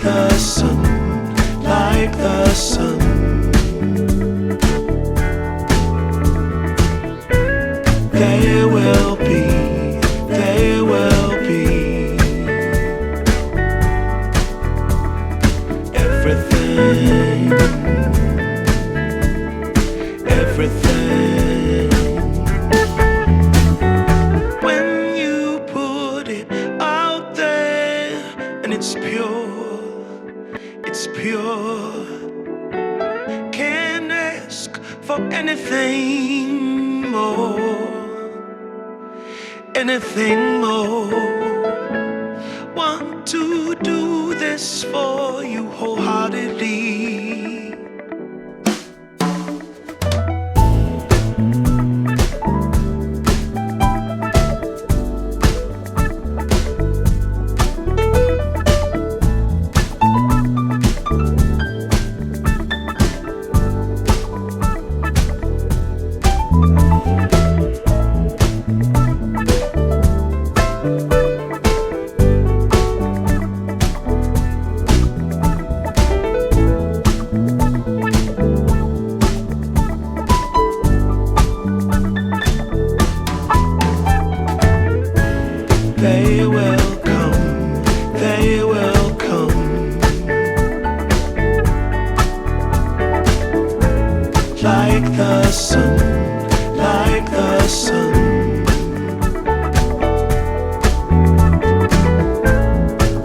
the sun, like the sun. There will be everything, everything. When you put it out there and it's pure, can't ask for anything more, anything more. Want to do this for you wholeheartedly. They will come, they will come, like the sun, like the sun.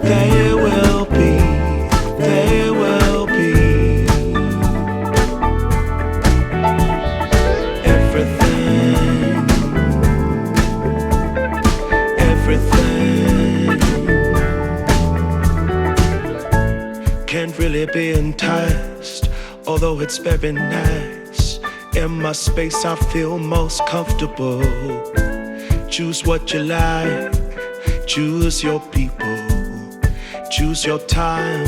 There will be everything, everything. Can't really be enticed, although it's very nice. In my space I feel most comfortable. Choose what you like, choose your people, choose your time,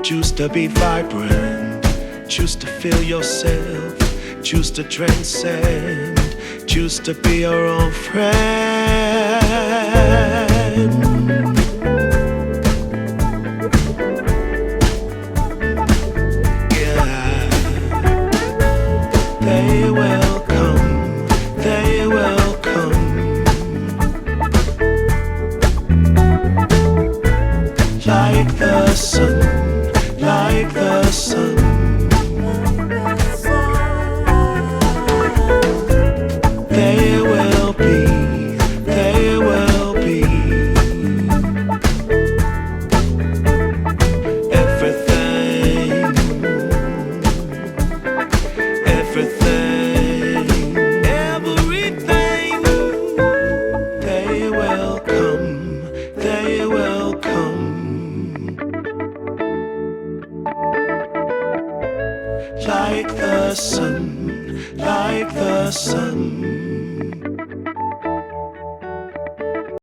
choose to be vibrant, choose to feel yourself, choose to transcend, choose to be your own friend.